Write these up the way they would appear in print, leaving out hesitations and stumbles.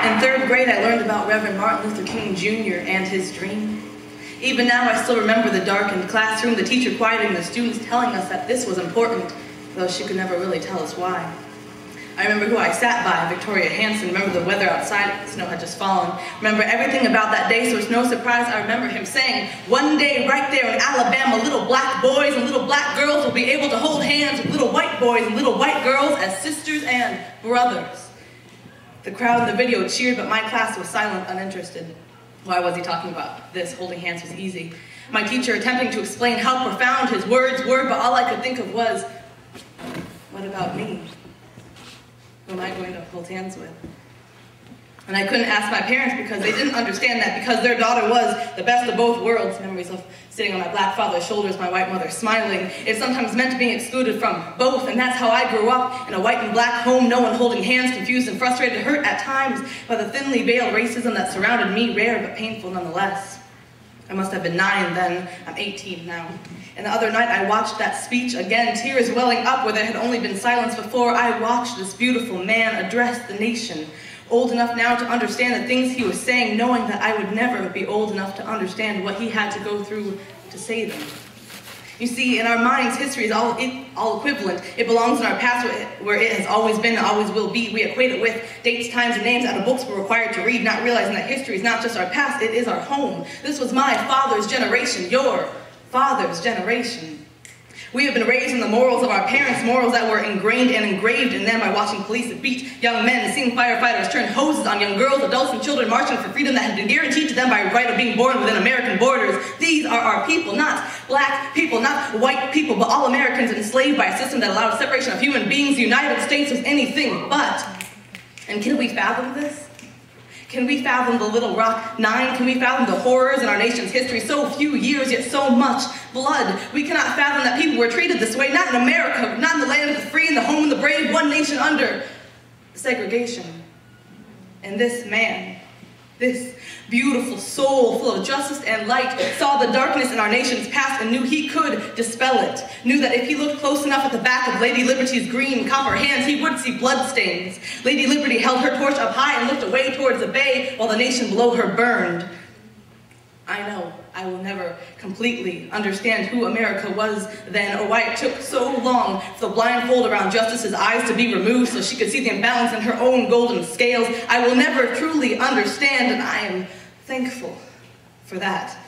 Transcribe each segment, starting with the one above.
In third grade, I learned about Reverend Martin Luther King Jr. and his dream. Even now, I still remember the darkened classroom, the teacher quieting the students, telling us that this was important, though she could never really tell us why. I remember who I sat by, Victoria Hanson. Remember the weather outside, the snow had just fallen. Remember everything about that day, so it's no surprise I remember him saying, one day right there in Alabama, little black boys and little black girls will be able to hold hands with little white boys and little white girls as sisters and brothers. The crowd in the video cheered, but my class was silent, uninterested. Why was he talking about this? Holding hands was easy. My teacher attempting to explain how profound his words were, but all I could think of was, what about me? Who am I going to hold hands with? And I couldn't ask my parents because they didn't understand that because their daughter was the best of both worlds. Memories of sitting on my black father's shoulders, my white mother smiling. It sometimes meant being excluded from both, and that's how I grew up, in a white and black home, no one holding hands, confused and frustrated, hurt at times by the thinly veiled racism that surrounded me, rare but painful nonetheless. I must have been 9 then, I'm 18 now. And the other night I watched that speech again, tears welling up where there had only been silence before. I watched this beautiful man address the nation, old enough now to understand the things he was saying, knowing that I would never be old enough to understand what he had to go through to say them. You see, in our minds, history is all equivalent. It belongs in our past where it has always been and always will be. We equate it with dates, times, and names out of books we're required to read, not realizing that history is not just our past, it is our home. This was my father's generation, your father's generation. We have been raised in the morals of our parents, morals that were ingrained and engraved in them by watching police beat young men, seeing firefighters turn hoses on young girls, adults, and children marching for freedom that had been guaranteed to them by right of being born within American borders. These are our people, not black people, not white people, but all Americans enslaved by a system that allowed separation of human beings. The United States was anything but. And can we fathom this? Can we fathom the Little Rock Nine? Can we fathom the horrors in our nation's history? So few years, yet so much blood. We cannot fathom that people were treated this way, not in America, not in the land of the free and the home of the brave, one nation under segregation. And this man, this beautiful soul full of justice and light, saw the darkness in our nation's past and knew he could dispel it. Knew that if he looked close enough at the back of Lady Liberty's green copper hands, he would see bloodstains. Lady Liberty held her torch up high and looked away towards the bay while the nation below her burned. I know I will never completely understand who America was then, or why it took so long for the blindfold around Justice's eyes to be removed so she could see the imbalance in her own golden scales. I will never truly understand, and I am thankful for that.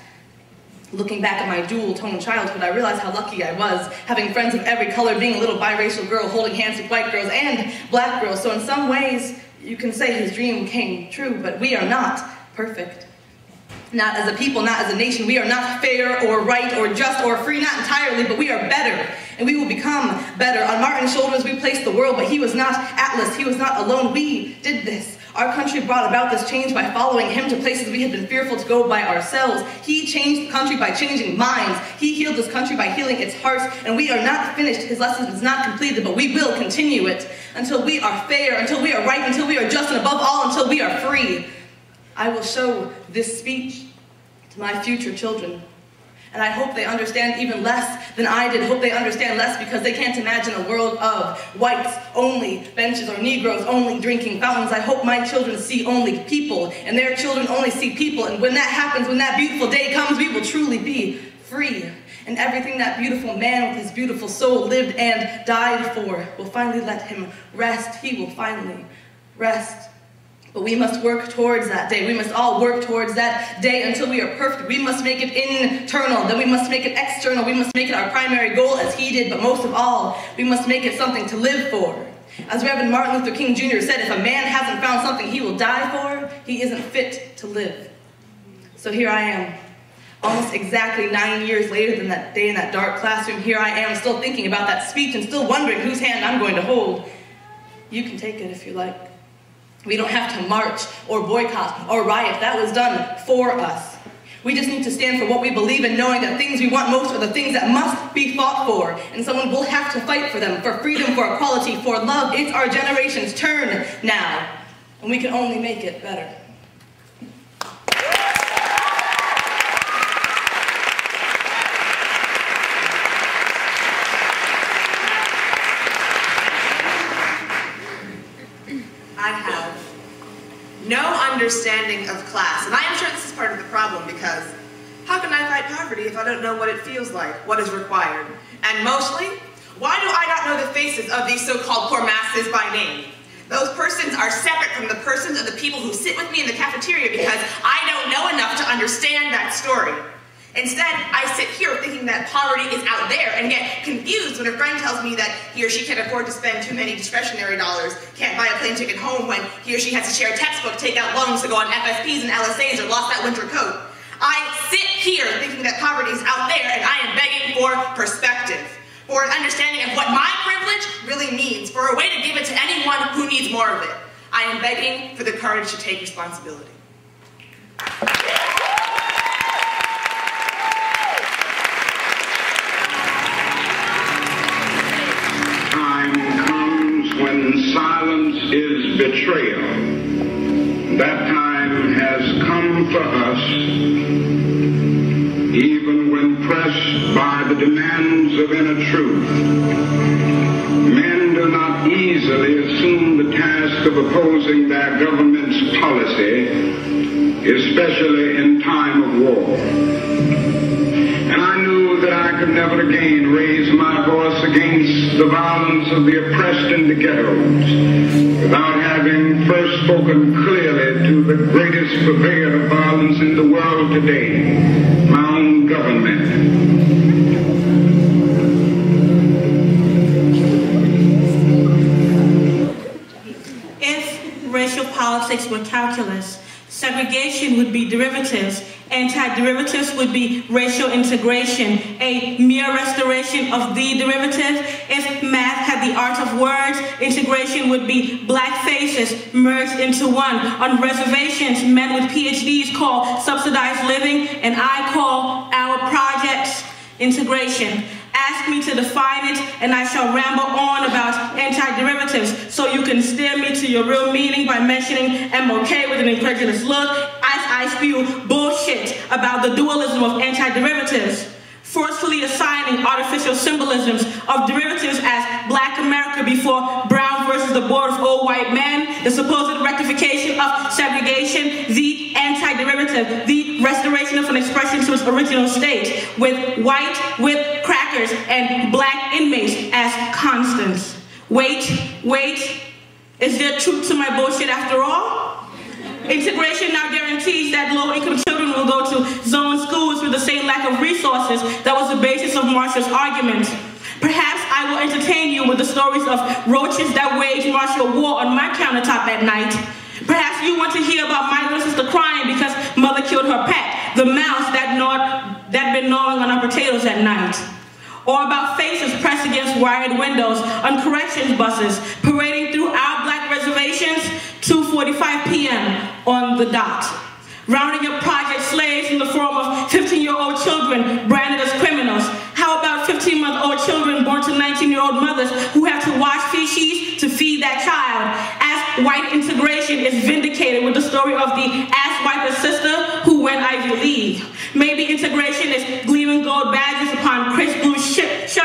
Looking back at my dual-tone childhood, I realized how lucky I was, having friends of every color, being a little biracial girl, holding hands with white girls and black girls. So in some ways, you can say his dream came true, but we are not perfect. Not as a people, not as a nation. We are not fair or right or just or free, not entirely, but we are better. And we will become better. On Martin's shoulders we placed the world, but he was not Atlas. He was not alone. We did this. Our country brought about this change by following him to places we had been fearful to go by ourselves. He changed the country by changing minds. He healed this country by healing its hearts. And we are not finished. His lesson is not completed, but we will continue it until we are fair, until we are right, until we are just, and above all, until we are free. I will show this speech to my future children. And I hope they understand even less than I did. Hope they understand less because they can't imagine a world of whites only benches or Negroes only drinking fountains. I hope my children see only people and their children only see people. And when that happens, when that beautiful day comes, we will truly be free. And everything that beautiful man with his beautiful soul lived and died for will finally let him rest. He will finally rest. But we must work towards that day. We must all work towards that day until we are perfect. We must make it internal, then we must make it external. We must make it our primary goal as he did, but most of all, we must make it something to live for. As Reverend Martin Luther King Jr. said, if a man hasn't found something he will die for, he isn't fit to live. So here I am, almost exactly 9 years later than that day in that dark classroom. Here I am still thinking about that speech and still wondering whose hand I'm going to hold. You can take it if you like. We don't have to march or boycott or riot. That was done for us. We just need to stand for what we believe in, knowing that things we want most are the things that must be fought for. And someone will have to fight for them, for freedom, for equality, for love. It's our generation's turn now. And we can only make it better. no understanding of class. And I am sure this is part of the problem, because how can I fight poverty if I don't know what it feels like, what is required? And mostly, why do I not know the faces of these so-called poor masses by name? Those persons are separate from the persons of the people who sit with me in the cafeteria, because I don't know enough to understand that story. Instead, I sit here thinking that poverty is out there and get confused when a friend tells me that he or she can't afford to spend too many discretionary dollars, can't buy a plane ticket home when he or she has to share a textbook, take out loans to go on FSPs and LSAs, or lost that winter coat. I sit here thinking that poverty is out there, and I am begging for perspective, for an understanding of what my privilege really means, for a way to give it to anyone who needs more of it. I am begging for the courage to take responsibility. When silence is betrayal, that time has come for us, even when pressed by the demands of inner truth. Men do not easily assume the task of opposing their government's policy, especially in time of war. And I knew that I could never again raise my voice against the violence of the oppressed in the ghettos without having first spoken clearly to the greatest purveyor of violence in the world today, my own government. If racial politics were calculus, segregation would be derivatives, anti-derivatives would be racial integration, a mere restoration of the derivative. If math had the art of words, integration would be black faces merged into one. On reservations, men with PhDs call subsidized living, and I call our projects integration. Ask me to define it, and I shall ramble on about anti-derivatives, so you can steer me to your real meaning by mentioning MLK with an incredulous look. I spew bullshit about the dualism of anti-derivatives, forcefully assigning artificial symbolisms of derivatives as Black America before Brown versus the board of old white men, the supposed rectification of segregation, the anti-derivative, the restoration of an expression to its original state, with white whip crackers and black inmates as constants. Wait, is there truth to my bullshit after all? Integration now guarantees that low-income children will go to zone schools with the same lack of resources that was the basis of Marshall's argument. Perhaps I will entertain you with the stories of roaches that wage martial war on my countertop at night. Perhaps you want to hear about my little sister crying because mother killed her pet, the mouse that been gnawing on our potatoes at night. Or about faces pressed against wired windows on corrections buses, parading through our black reservations, 2:45 p.m. on the dot. Rounding up project slaves in the form of 15-year-old children branded as criminals. How about 15-month-old children born to 19-year-old mothers who have to wash feces to feed that child? As white integration is vindicated with the story of the ass-wiper sister who went Ivy League. Maybe integration is gleaming gold badges upon crisp blue shirts,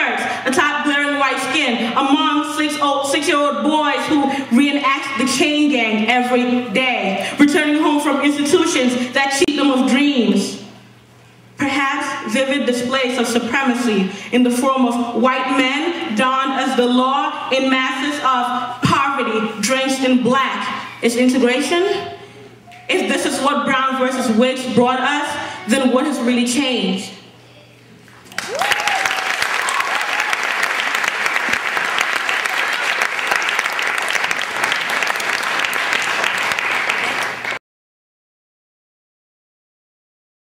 atop glaring white skin, among six-year-old boys who reenact the chain gang every day, returning home from institutions that cheat them of dreams. Perhaps vivid displays of supremacy in the form of white men donned as the law in masses of poverty drenched in black is integration? If this is what Brown versus Wicks brought us, then what has really changed?